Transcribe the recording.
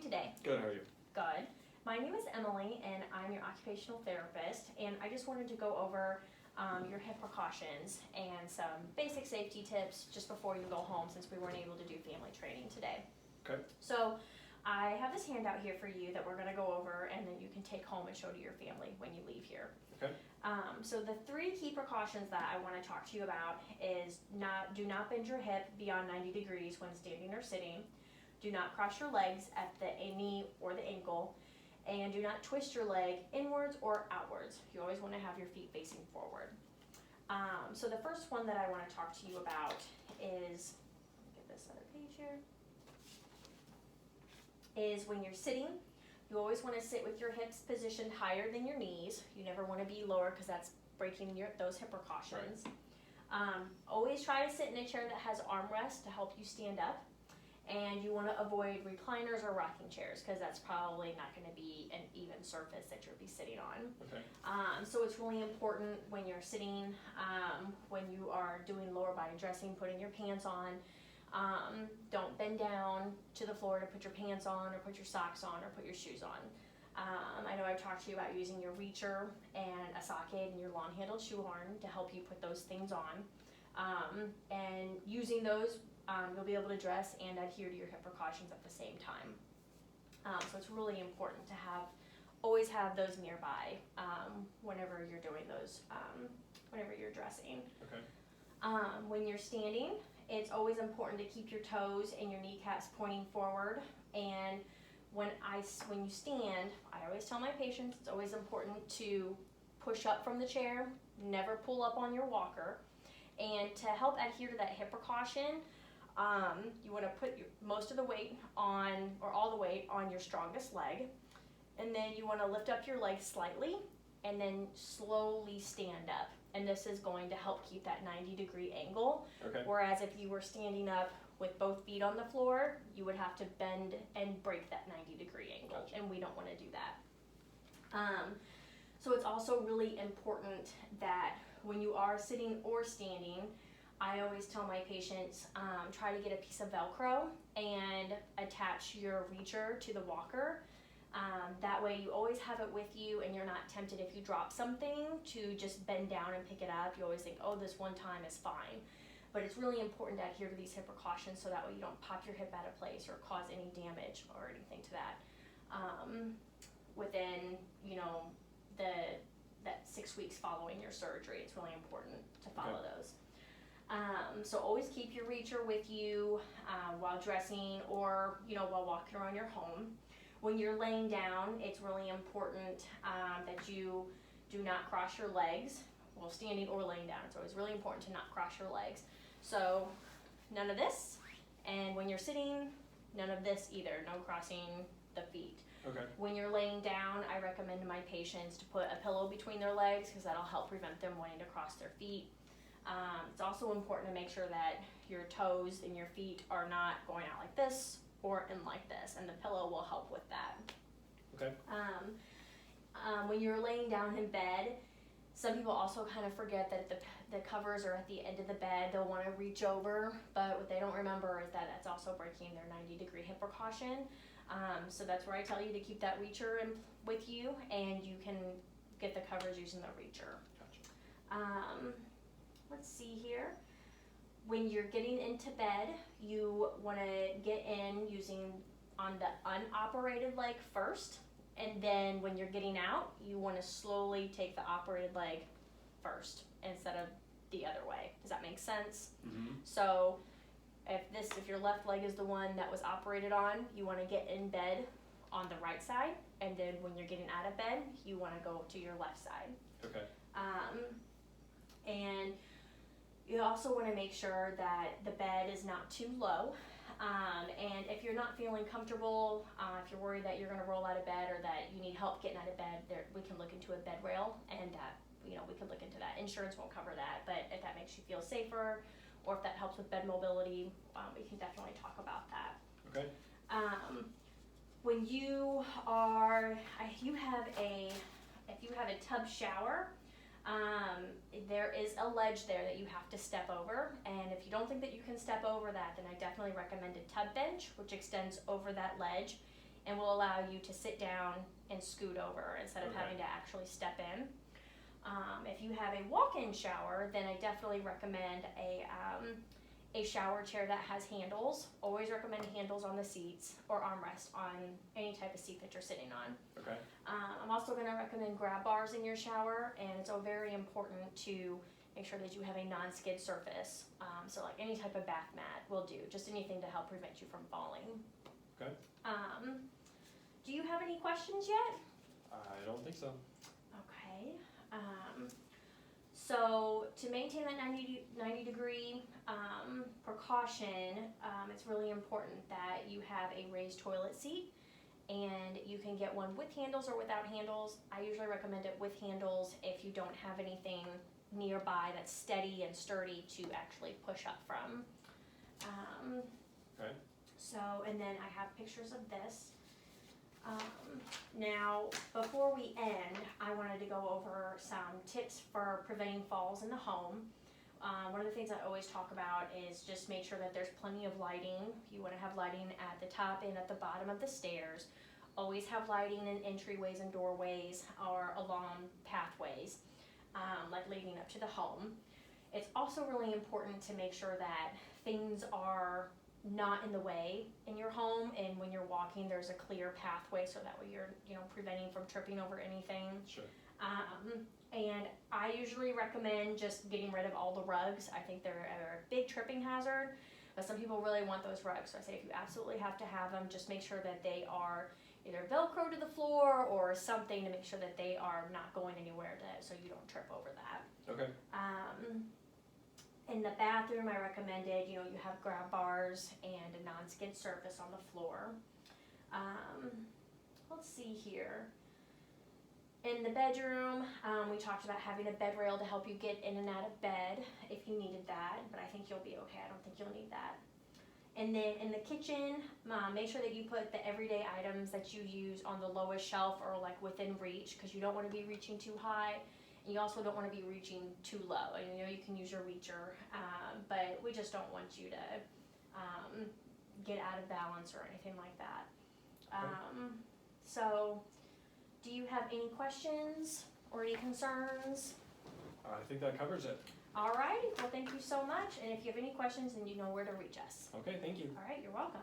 today? Good, how are you? Good. My name is Emily, and I'm your occupational therapist, and I just wanted to go over your hip precautions and some basic safety tips just before you go home, since we weren't able to do family training today. Okay. So I have this handout here for you that we're going to go over, and then you can take home and show to your family when you leave here. Okay. So the three key precautions that I want to talk to you about is do not bend your hip beyond 90 degrees when standing or sitting. Do not cross your legs at the knee or the ankle, and do not twist your leg inwards or outwards. You always want to have your feet facing forward. So the first one that I want to talk to you about is, get this other page here, is when you're sitting. You always want to sit with your hips positioned higher than your knees. You never want to be lower because that's breaking those hip precautions. Right. Always try to sit in a chair that has armrests to help you stand up. And you want to avoid recliners or rocking chairs because that's probably not going to be an even surface that you'll be sitting on. Okay. So it's really important when you're sitting, when you are doing lower body dressing, putting your pants on. Don't bend down to the floor to put your pants on or put your socks on or put your shoes on. I know I talked to you about using your reacher and a socket and your long-handled shoehorn to help you put those things on. And using those, you'll be able to dress and adhere to your hip precautions at the same time. So it's really important to always have those nearby whenever you're doing those, whenever you're dressing. Okay. When you're standing, it's always important to keep your toes and your kneecaps pointing forward. And when you stand, I always tell my patients it's always important to push up from the chair, never pull up on your walker. And to help adhere to that hip precaution, you want to put most of the weight on, or all the weight on your strongest leg. And then you want to lift up your leg slightly and then slowly stand up. And this is going to help keep that 90-degree angle. Okay. Whereas if you were standing up with both feet on the floor, you would have to bend and break that 90-degree angle. Gotcha. And we don't want to do that. So it's also really important that when you are sitting or standing, I always tell my patients, try to get a piece of Velcro and attach your reacher to the walker. That way you always have it with you and you're not tempted if you drop something to just bend down and pick it up. You always think, oh, this one time is fine. But it's really important to adhere to these hip precautions so that way you don't pop your hip out of place or cause any damage or anything to that. Within, that 6 weeks following your surgery, it's really important to follow those. So always keep your reacher with you while dressing or, while walking around your home. When you're laying down, it's really important that you do not cross your legs while standing or laying down. It's always really important to not cross your legs. So none of this, and when you're sitting, none of this either, no crossing the feet. Okay. When you're laying down, I recommend to my patients to put a pillow between their legs because that'll help prevent them wanting to cross their feet. It's also important to make sure that your toes and your feet are not going out like this or in like this, and the pillow will help with that. Okay. When you're laying down in bed, some people also kind of forget that the covers are at the end of the bed. They'll want to reach over, but what they don't remember is that that's also breaking their 90-degree hip precaution. So that's where I tell you to keep that reacher with you, and you can get the covers using the reacher. Gotcha. Let's see here. When you're getting into bed, you want to get in using on the unoperated leg first, and then when you're getting out, you want to slowly take the operated leg first instead of the other way. Does that make sense? Mm-hmm. So if your left leg is the one that was operated on, you want to get in bed on the right side, and then when you're getting out of bed, you want to go to your left side. Okay. And you also want to make sure that the bed is not too low. And if you're not feeling comfortable, if you're worried that you're going to roll out of bed or that you need help getting out of bed, we can look into a bed rail, and that we can look into that. Insurance won't cover that, but if that makes you feel safer or if that helps with bed mobility, we can definitely talk about that. Okay. When you if you have a tub shower, there is a ledge there that you have to step over, and if you don't think that you can step over that, then I definitely recommend a tub bench, which extends over that ledge, and will allow you to sit down and scoot over instead of Okay. having to actually step in. If you have a walk-in shower, then I definitely recommend a shower chair that has handles. Always recommend handles on the seats or armrest on any type of seat that you're sitting on. Okay. I'm also going to recommend grab bars in your shower, and it's all very important to make sure that you have a non-skid surface. So like any type of bath mat will do, just anything to help prevent you from falling. Okay. Do you have any questions yet? I don't think so. Okay. So to maintain that 90 degree precaution, it's really important that you have a raised toilet seat, and you can get one with handles or without handles. I usually recommend it with handles if you don't have anything nearby that's steady and sturdy to actually push up from. Okay. So, and then I have pictures of this. Now, before we end, I wanted to go over some tips for preventing falls in the home. One of the things I always talk about is just make sure that there's plenty of lighting. You want to have lighting at the top and at the bottom of the stairs. Always have lighting in entryways and doorways or along pathways, like leading up to the home. It's also really important to make sure that things are not in the way in your home, and when you're walking there's a clear pathway so that way you're preventing from tripping over anything. Sure. And I usually recommend just getting rid of all the rugs. I think they're a big tripping hazard, but some people really want those rugs, so I say if you absolutely have to have them, just make sure that they are either Velcro to the floor or something to make sure that they are not going anywhere so you don't trip over that. Okay. In the bathroom, I recommended, you have grab bars and a non-skid surface on the floor. Let's see here. In the bedroom, we talked about having a bed rail to help you get in and out of bed if you needed that, but I think you'll be okay. I don't think you'll need that. And then in the kitchen, make sure that you put the everyday items that you use on the lowest shelf or like within reach, because you don't want to be reaching too high. You also don't want to be reaching too low. And you can use your reacher, but we just don't want you to get out of balance or anything like that. So, do you have any questions or any concerns? I think that covers it. All right. Well, thank you so much. And if you have any questions, then you know where to reach us. Okay, thank you. All right. You're welcome.